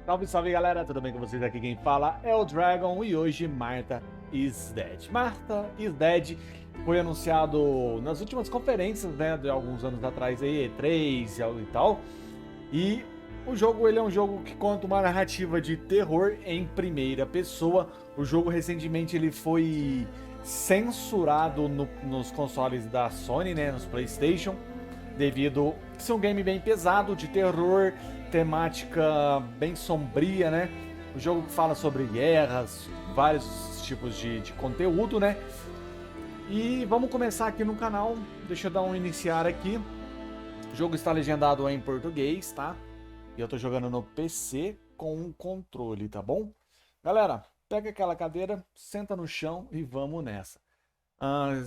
Salve, salve galera, tudo bem com vocês? Aqui quem fala é o Dragon e hoje Martha is Dead. Martha is Dead foi anunciado nas últimas conferências, né, de alguns anos atrás aí, E3 e tal. E o jogo, ele é um jogo que conta uma narrativa de terror em primeira pessoa. O jogo recentemente ele foi censurado nos consoles da Sony, né, nos PlayStation, devido a ser um game bem pesado de terror, temática bem sombria, né? O jogo fala sobre guerras, vários tipos de conteúdo, né? E vamos começar aqui no canal. Deixa eu dar um iniciar aqui. O jogo está legendado em português, tá? E eu tô jogando no PC com um controle, tá bom? Galera, pega aquela cadeira, senta no chão e vamos nessa.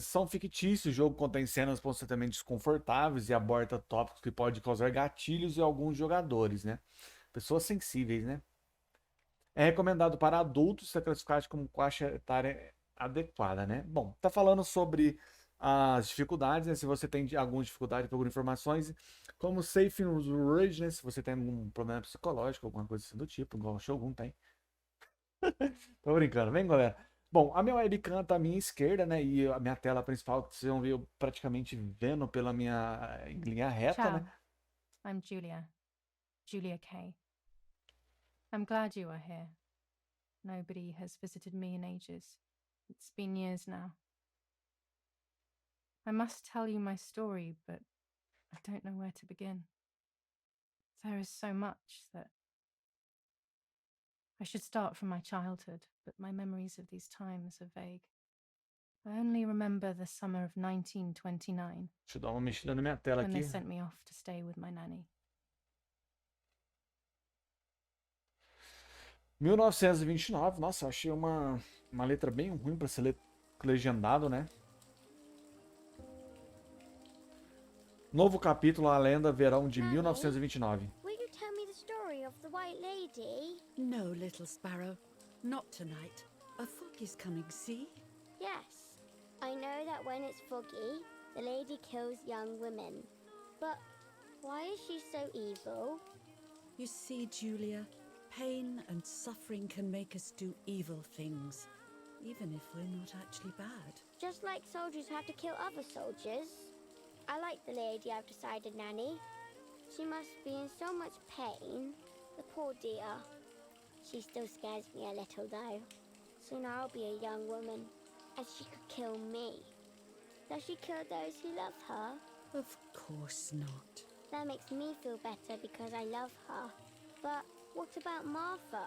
São fictícios, o jogo contém cenas constantemente desconfortáveis e aborda tópicos que podem causar gatilhos em alguns jogadores, né? Pessoas sensíveis, né? É recomendado para adultos ser classificado como faixa etária adequada, né? Bom, tá falando sobre as dificuldades, né? Se você tem alguma dificuldade por informações, como safe rage, né? Se você tem algum problema psicológico, alguma coisa assim do tipo, igual o Shogun tem. Tô brincando, vem galera. Bom, a minha webcam tá à minha esquerda, né? E a minha tela principal, que vocês vão ver eu praticamente vendo pela minha em linha reta, né? Ciao, I'm Julia Kay. I'm glad you are here. Nobody has visited me in ages. It's been years now. I must tell you my story, but I don't know where to begin. There is so much that I should start from my childhood, but my memories of these times are vague. I only remember the summer of 1929 Deixa eu dar uma mexida na minha tela when they aqui. sent me off to stay with my nanny. 1929, nossa, eu achei uma letra bem ruim para ser legendado, né? Novo capítulo, A Lenda, verão de 1929. Will you tell me the story of the White Lady? No, little sparrow. Not tonight. A fog is coming, see? Yes. I know that when it's foggy, the lady kills young women. But why is she so evil? You see, Julia, pain and suffering can make us do evil things, even if we're not actually bad. Just like soldiers have to kill other soldiers. I like the lady I've decided, Nanny. She must be in so much pain. The poor dear. She still scares me a little though. Soon I'll be a young woman, and she could kill me. Does she kill those who love her? Of course not. That makes me feel better because I love her. But what about Martha?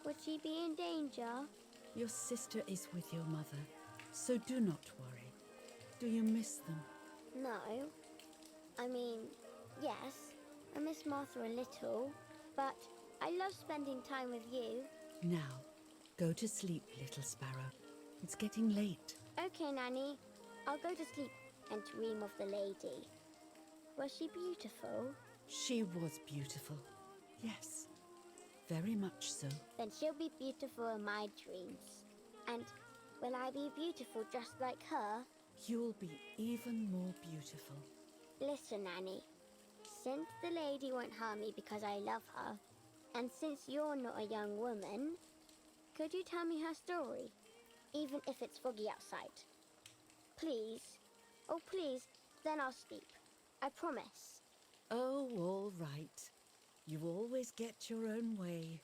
Would she be in danger? Your sister is with your mother, so do not worry. Do you miss them? No. I mean, yes, I miss Martha a little, but I love spending time with you. Now, go to sleep, little sparrow. It's getting late. Okay, Nanny. I'll go to sleep and dream of the lady. Was she beautiful? She was beautiful. Yes, very much so. Then she'll be beautiful in my dreams. And will I be beautiful just like her? You'll be even more beautiful. Listen, Nanny. Since the lady won't harm me because I love her, and since you're not a young woman, could you tell me her story? Even if it's foggy outside. Please. Oh, please. Then I'll sleep. I promise. Oh, all right. You always get your own way.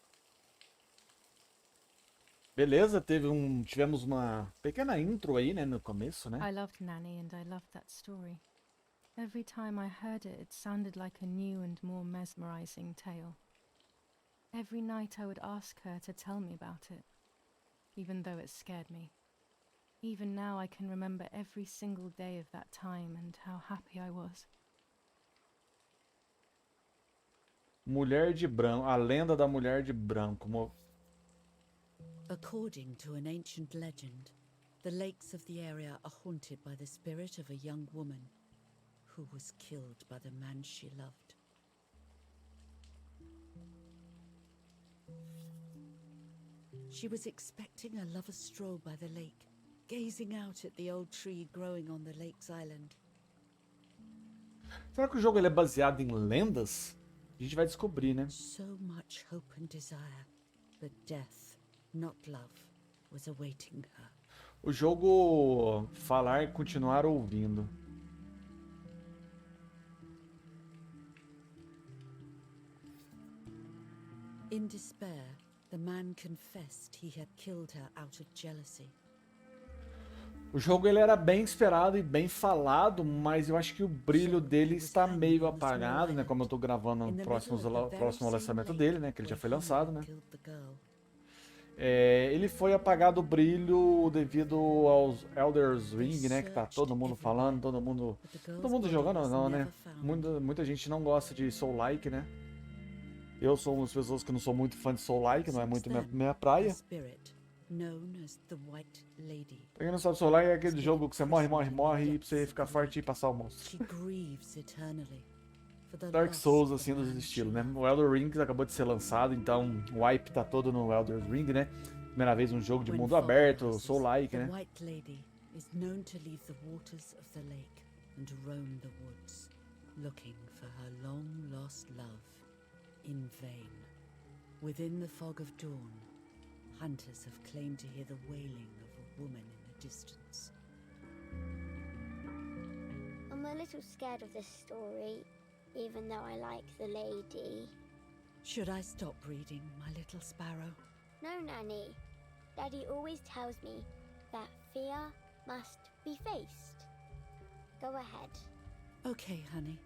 Beleza, tivemos uma pequena intro aí, né, no começo, né? I loved Nanny and I loved that story. Every time I heard it, it sounded like a new and more mesmerizing tale. Every night I would ask her to tell me about it, even though it scared me. Even now I can remember every single day of that time and how happy I was. Mulher de Branco, A Lenda da Mulher de Branco. According to an ancient legend, the lakes of the area are haunted by the spirit of a young woman who was killed by the man she loved. She was expecting a lover's stroll by the lake, gazing out at the old tree growing on the lake's island. Será que o jogo ele é baseado em lendas? A gente vai descobrir, né? So much hope and desire, but death, not love, was awaiting her. O jogo falar e continuar ouvindo. In despair, the man confessed he had killed her out of jealousy. O jogo ele era bem esperado e bem falado, mas eu acho que o brilho dele está meio apagado, né? Como eu tô gravando o próximo lançamento dele, né? Que ele já foi lançado, né? Ele foi apagado o brilho devido aos Elder's Ring, né? Que tá todo mundo falando, todo mundo jogando, não, né? Muita gente não gosta de Soul-like, né? Eu sou uma das pessoas que não sou muito fã de Soul-like, não é muito minha praia. Pra quem não sabe, Soul-like é aquele jogo que você morre e pra você ficar forte e passar o monstro. Dark Souls, assim, dos estilos, né? O Elder Ring acabou de ser lançado, então o hype tá todo no Elder Ring, né? Primeira vez um jogo de mundo aberto, Soul-like, né? In vain. Within the fog of dawn, hunters have claimed to hear the wailing of a woman in the distance. I'm a little scared of this story, even though I like the lady. Should I stop reading, my little sparrow? No, Nanny. Daddy always tells me that fear must be faced. Go ahead. Okay, honey.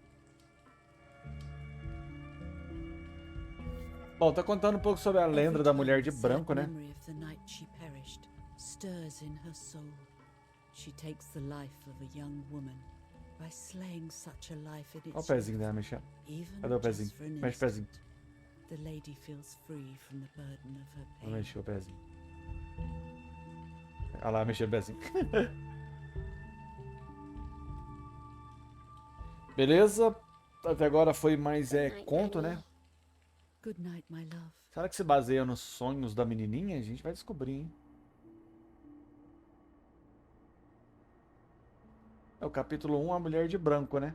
Bom, tá contando um pouco sobre a lenda da Mulher de Branco, né? Olha o pezinho dela mexendo. Cadê o pezinho? Mexe o pezinho. Vou mexer o pezinho. Olha lá, mexer o pezinho. Beleza? Até agora foi mais conto, né? Good night, my love. Será que se baseia nos sonhos da menininha? A gente vai descobrir, hein? É o capítulo 1, a Mulher de Branco, né?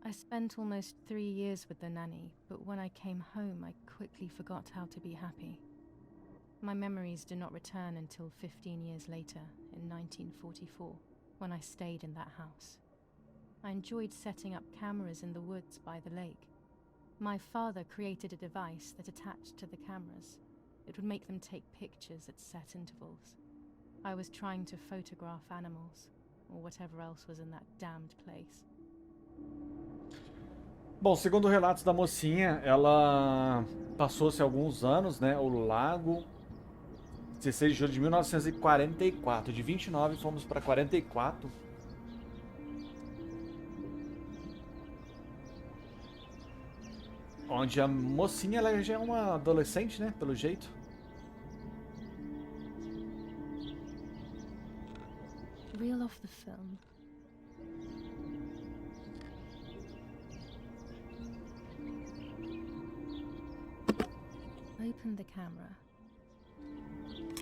I spent almost 3 years with the nanny, but when I came home, I quickly forgot how to be happy. My memories do not return until 15 years later, in 1944, when I stayed in that house. I enjoyed setting up cameras in the woods by the lake. My father created a device that attached to the cameras. It would make them take pictures at set intervals. I was trying to photograph animals, or whatever else was in that damned place. Bom, segundo relatos da mocinha, ela passou-se alguns anos, né? O lago... 16 de julho de 1944. De 29 fomos para 44. Onde a mocinha ela já é uma adolescente, né? Pelo jeito. Reel off the film. Open the camera.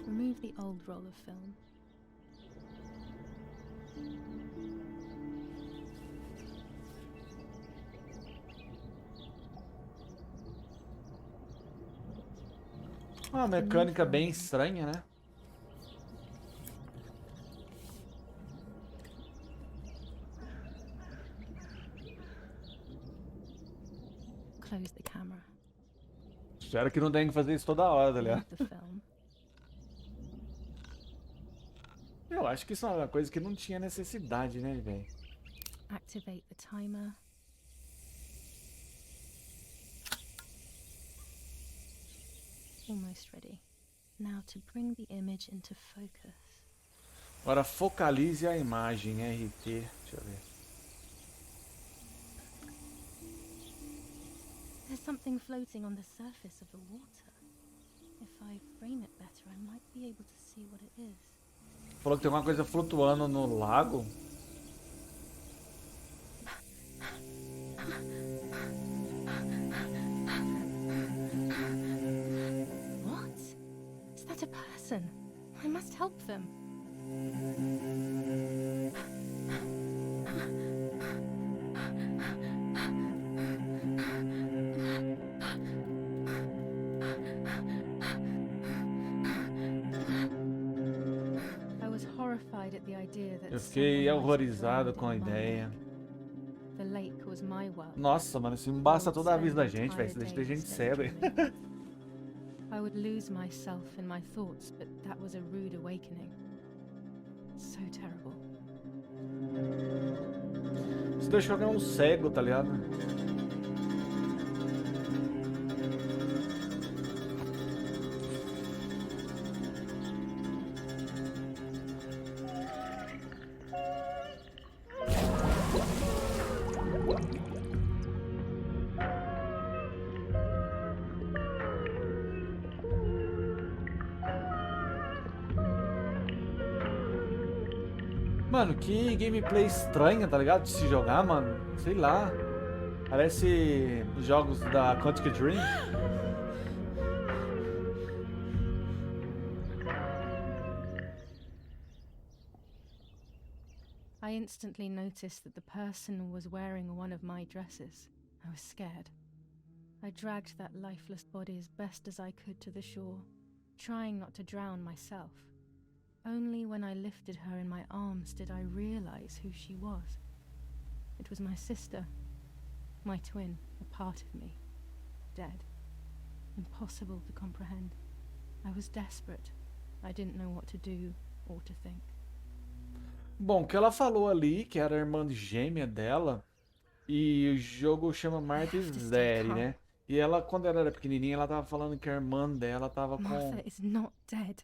Remove the old roll of film. Uma mecânica bem estranha, né? Close the camera. Espero que não tenha que fazer isso toda hora, tá ligado? Remove the film. Eu acho que isso é uma coisa que não tinha necessidade, né, velho? Activate the timer. Almost ready. Now to bring the image into focus. Agora focalize a imagem, RT. Deixa eu ver. There's something floating on the surface of the water. If I frame it better, I might be able to see what it is. Falou que tem alguma coisa flutuando no lago. What? Is that a person? I must help them. I was horrified at the idea that Eu fiquei someone might have horrorizado drowned com a in my ideia. lake. The lake was my world. Nossa, mano, isso embaça toda a vida da gente, velho. Isso deixa a gente cego. I would lose myself in my thoughts, but that was a rude awakening. So terrible. Isso deixou alguém um cego, tá ligado? Mano, que gameplay estranha, tá ligado? De se jogar, mano. Sei lá. Parece jogos da Quantic Dream. I instantly noticed that the person was wearing one of my dresses. I was scared. I dragged that lifeless body as best as I could to the shore, trying not to drown myself. Only when I lifted her in my arms did I realize who she was. It was my sister, my twin, a part of me, dead. Impossible to comprehend. I was desperate. I didn't know what to do or to think. Bom, o que ela falou ali, que era a irmã gêmea dela, e o jogo chama Marta Zeri, né? E ela, quando ela era pequenininha, ela tava falando que a irmã dela tava com... Martha is not dead.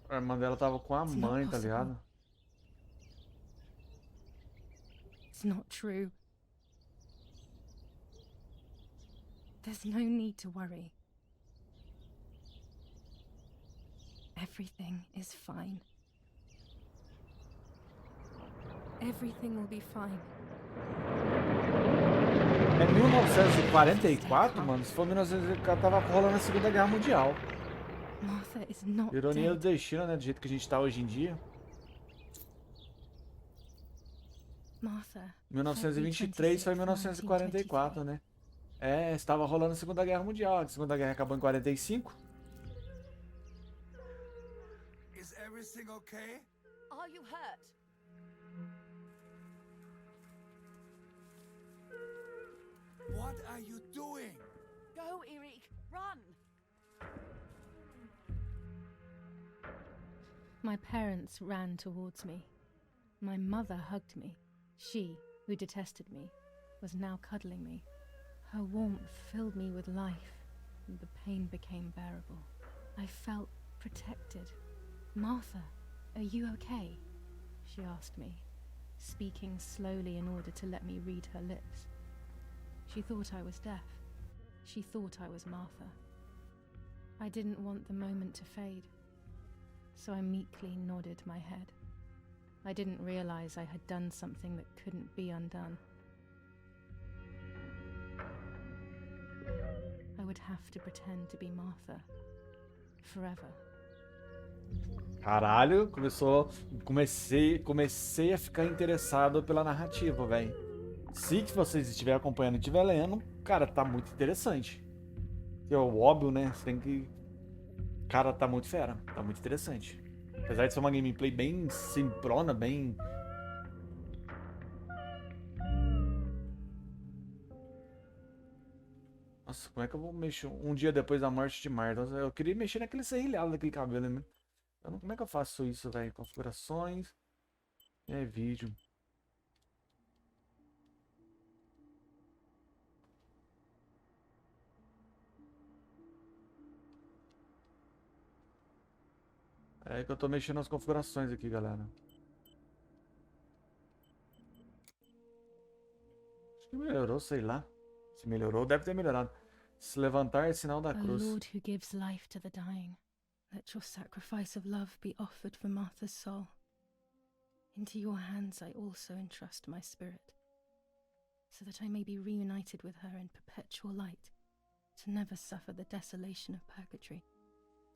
A irmã dela tava com a It's mãe, not tá possible. ligado? It's not true. There's no need to worry. Everything is fine. Everything will be fine. É 1944, mano? Se for 1944, tava rolando a Segunda Guerra Mundial. Martha is not Ironia do dead. destino, né? Do jeito que a gente tá hoje em dia. Martha. 1923 foi 1944, né? É, estava rolando a Segunda Guerra Mundial. A Segunda Guerra acabou em 45. Is everything okay? Are you hurt? What are you doing? Go, Eric, run! My parents ran towards me. My mother hugged me. She, who detested me, was now cuddling me. Her warmth filled me with life, and the pain became bearable. I felt protected. Martha, are you okay? She asked me, speaking slowly in order to let me read her lips. She thought I was deaf. She thought I was Martha. I didn't want the moment to fade, so I meekly nodded my head. I didn't realize I had done something that couldn't be undone. I would have to pretend to be Martha forever. Caralho, comecei a ficar interessado pela narrativa, velho. Se vocês estiverem acompanhando e estiver lendo, cara, tá muito interessante. É o óbvio, né? Você tem que... Cara, tá muito fera. Tá muito interessante. Apesar de ser uma gameplay bem simprona, bem... Nossa, como é que eu vou mexer um dia depois da morte de Marta? Eu queria mexer naquele serrilhado daquele cabelo, né? Como é que eu faço isso, velho? Configurações... É vídeo... É que eu tô mexendo nas configurações aqui, galera. Acho que melhorou, sei lá. Se melhorou, deve ter melhorado. Se levantar é sinal da O cruz. Lord who gives life to the dying, let your sacrifice of love be offered for Martha's soul. Into your hands I also entrust my spirit, so that I may be reunited with her in perpetual light, to never suffer the desolation of purgatory.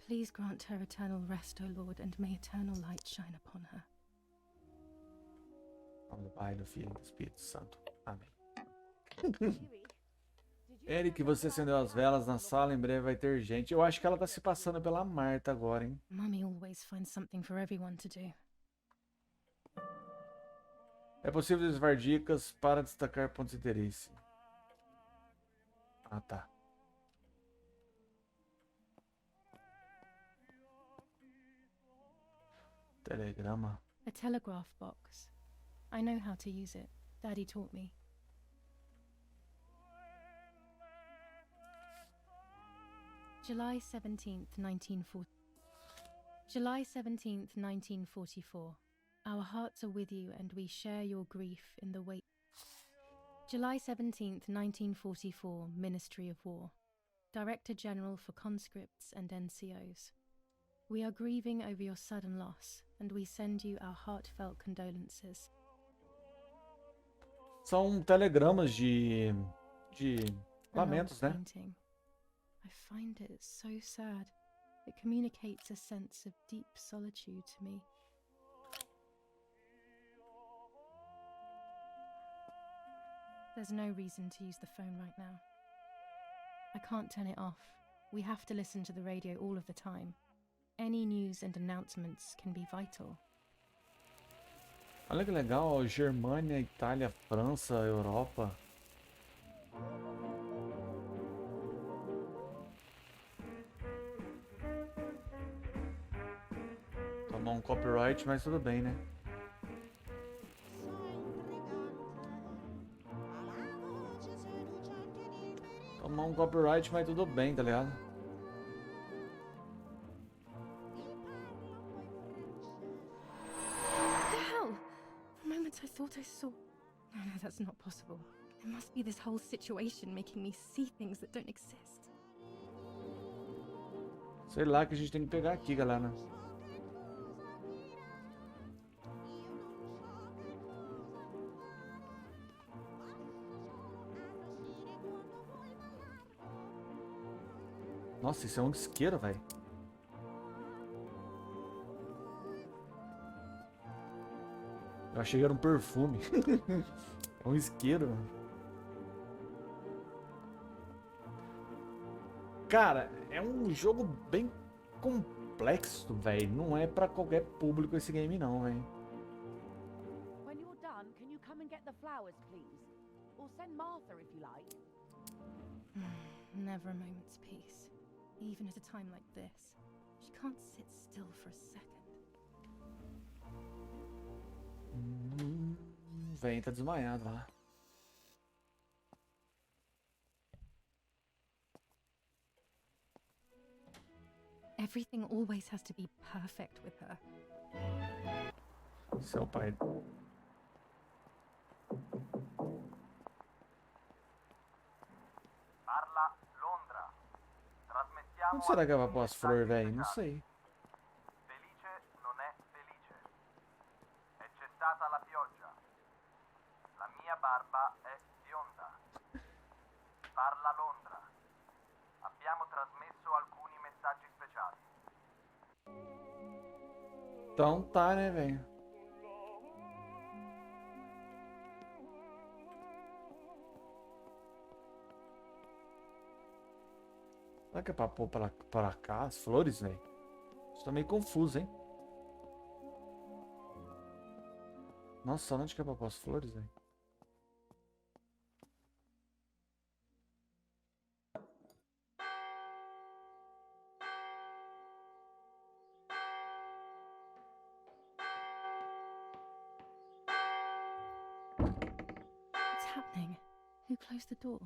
Please grant her eternal rest, O Lord, and may eternal light shine upon her. Em nome do Pai, do Filho e do Espírito Santo. Amém. Eric, você acendeu as velas na sala, em breve vai ter gente. Eu acho que ela tá se passando pela Marta agora, hein? Mummy always finds something for everyone to do. É possível desvar dicas para destacar pontos de interesse. Ah, tá. Telegrama. A telegraph box. I know how to use it. Daddy taught me. July 17th, 1940. July 17th, 1944. Our hearts are with you and we share your grief in the wait. July 17th, 1944, Ministry of War. Director General for Conscripts and NCOs. We are grieving over your sudden loss and we send you our heartfelt condolences. São telegramas de lamentos, né? Painting. I find it so sad. It communicates a sense of deep solitude to me. There's no reason to use the phone right now. I can't turn it off. We have to listen to the radio all of the time. Any news and announcements can be vital. Olha que legal, Germânia, Itália, França, Europa. Tomar um copyright, mas tudo bem, né? Tomar um copyright, mas tudo bem, tá ligado? The hell? For a moment I thought I saw... No, that's not possible. It must be this whole situation making me see things that don't exist. Sei lá que a gente tem que pegar aqui, galera. Nossa, isso é um isqueiro, velho. Eu achei que era um perfume. É um isqueiro. Cara, é um jogo bem complexo, velho. Não é pra qualquer público esse game, não, velho. When you're done, can you come and get the flowers, please? Or send Martha if you like. Never a moment's peace. Even at a time like this. She can't sit still for a second. Velho, tá desmaiado lá. Everything always has to be perfect with her. Seu pai. Parla Londra. Trasmettiamo. Onde será que ela vai pôr as flores, velho? Não sei. Felice non è felice. E c'è stata la pioggia. La mia barba è bionda. Parla Londra. Abbiamo trasmesso alcuni messaggi speciali. Então tá, né, velho? Será que é pra pôr pra cá as flores, velho? Isso tá meio confuso, hein? Nossa, onde que é pra pôr as flores, velho? What's happening? Who closed the door?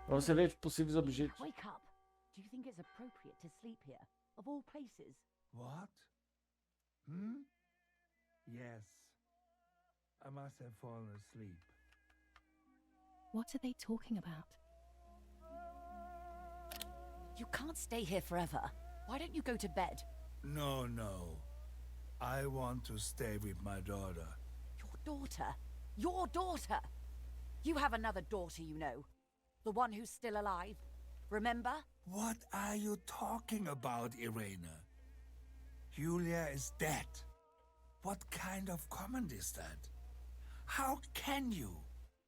Pra você ver possíveis objetos. Wake up! Do you think it's appropriate to sleep here? Of all places? What? Yes. I must have fallen asleep. What are they talking about? You can't stay here forever. Why don't you go to bed? No, no. I want to stay with my daughter. Your daughter? Your daughter? You have another daughter, you know. The one who's still alive. Remember? What are you talking about, Irena? Julia is dead. What kind of comment is that? How can you?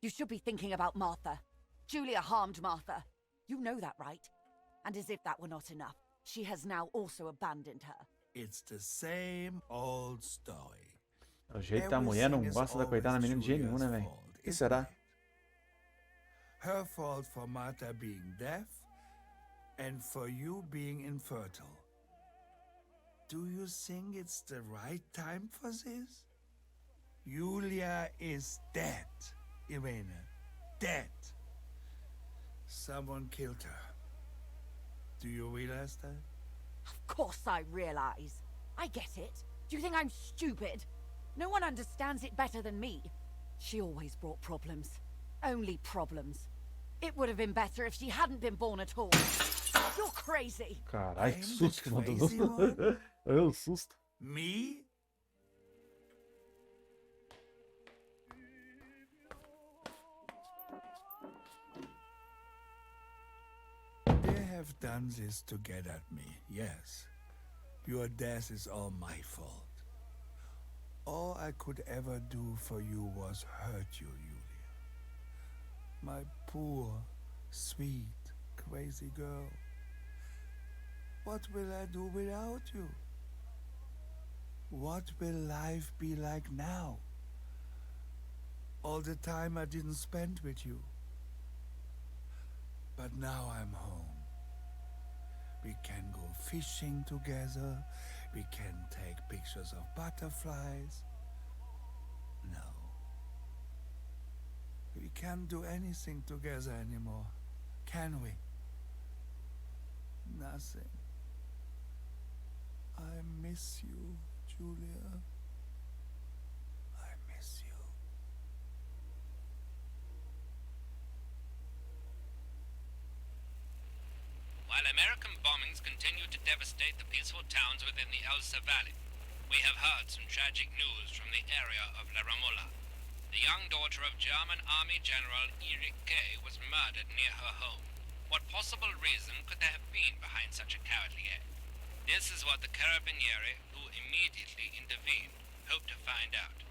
You should be thinking about Martha. Julia harmed Martha. You know that, right? And as if that were not enough, she has now also abandoned her. It's the same old story. O jeito da mulher não gosta da coitada da menina de jeito nenhum, né, velho? O que será? Her fault for Martha being deaf and for you being infertile. Do you think it's the right time for this? Julia is dead, Irena. Dead. Someone killed her. Do you realize that? Of course I realize. I get it. Do you think I'm stupid? No one understands it better than me. She always brought problems. Only problems. It would have been better if she hadn't been born at all. You're crazy. Carai, que susto, mano. Eu susto. Me? They have done this to get at me, yes. Your death is all my fault. All I could ever do for you was hurt you, Julia. My poor, sweet, crazy girl. What will I do without you? What will life be like now? All the time I didn't spend with you. But now I'm home. We can go fishing together. We can take pictures of butterflies. No. We can't do anything together anymore, can we? Nothing. I miss you, Julia. I miss you. While American bombings continue to devastate the peaceful towns within the Elsa Valley, we have heard some tragic news from the area of La Ramola. The young daughter of German Army General Erich K. was murdered near her home. What possible reason could there have been behind such a cowardly act? This is what the Carabinieri, who immediately intervened, hope to find out.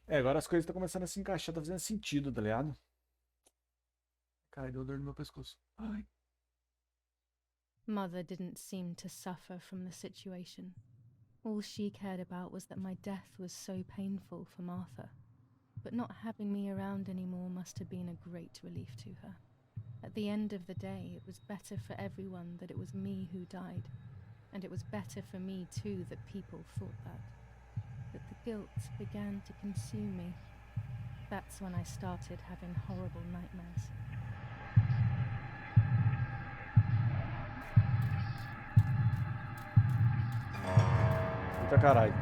Agora as coisas estão começando a se encaixar, tá fazendo sentido, tá ligado? Cara, deu dor no meu pescoço. Ai. Mother didn't seem to suffer from the situation. All she cared about was that my death was so painful for Martha. But not having me around anymore must have been a great relief to her. At the end of the day, it was better for everyone that it was me who died. And it was better for me too that people thought that. But the guilt began to consume me. That's when I started having horrible nightmares. Eita caralho.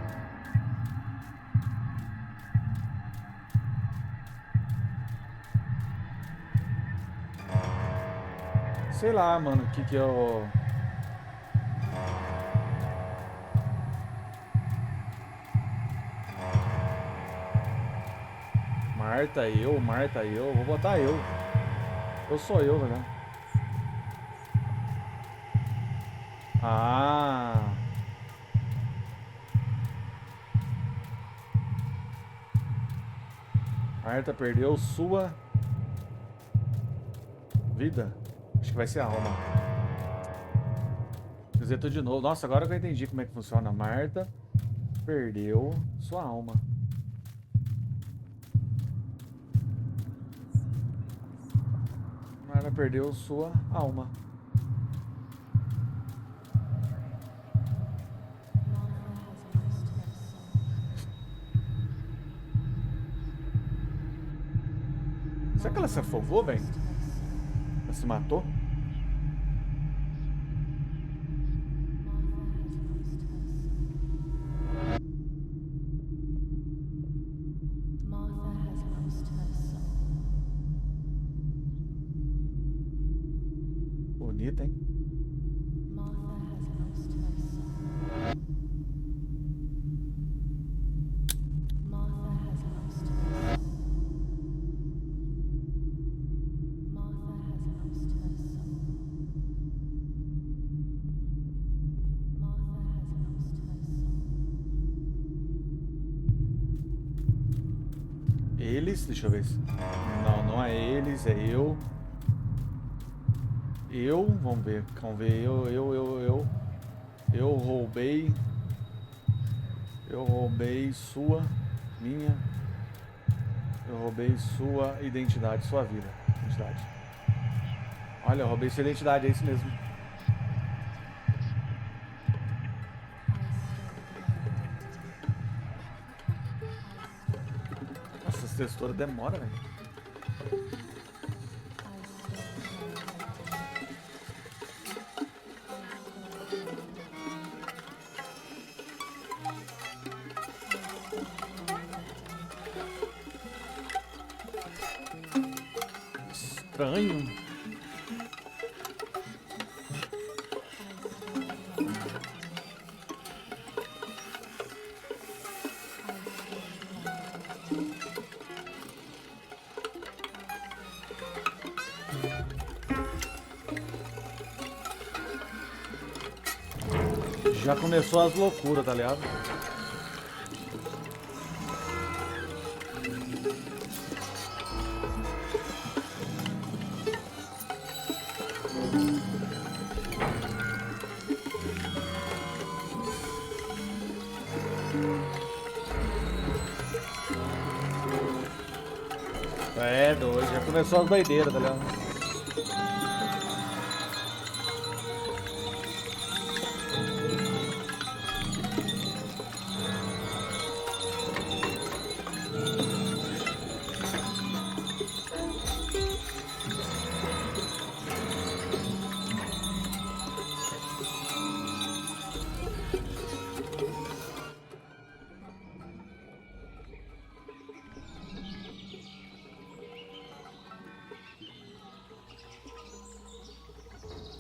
Sei lá, mano, o que que eu... Marta, eu. Vou botar eu. Eu sou eu, né? Ah... Marta perdeu sua vida. Acho que vai ser a alma. Dizer tudo de novo. Nossa, agora que eu entendi como é que funciona. Marta perdeu sua alma. Marta perdeu sua alma. Será que ela se afogou, velho? Ela se matou? Bonita, hein? eles, deixa eu ver se... Não, não é eles, é eu. Vamos ver, eu roubei sua, minha, eu roubei sua identidade, sua vida, identidade. Olha, eu roubei sua identidade, é isso mesmo. Nossa, essa textura demora, velho. Estranho. Já começou as loucuras, tá ligado? É, doido, já começou as doideiras, tá ligado?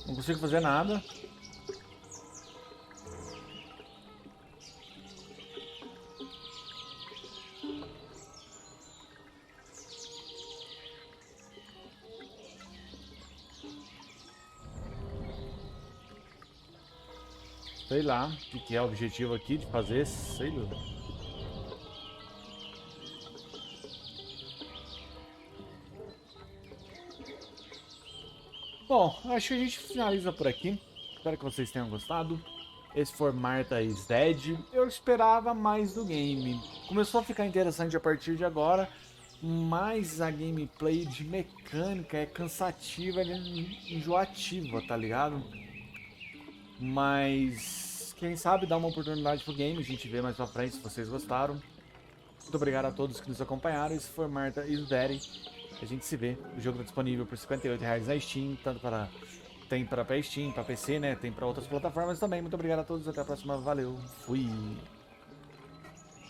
Não consigo fazer nada. Sei lá o que é o objetivo aqui de fazer, sei lá. Bom, acho que a gente finaliza por aqui. Espero que vocês tenham gostado. Esse foi Martha is Dead. Eu esperava mais do game. Começou a ficar interessante a partir de agora, mas a gameplay de mecânica é cansativa, é enjoativa, tá ligado? Mas quem sabe dá uma oportunidade pro game, a gente vê mais pra frente se vocês gostaram. Muito obrigado a todos que nos acompanharam. Esse foi Martha is Dead. A gente se vê. O jogo está disponível por R$58 na Steam, tanto para... Tem para Steam, para PC, né? Tem para outras plataformas também. Muito obrigado a todos, até a próxima. Valeu, fui!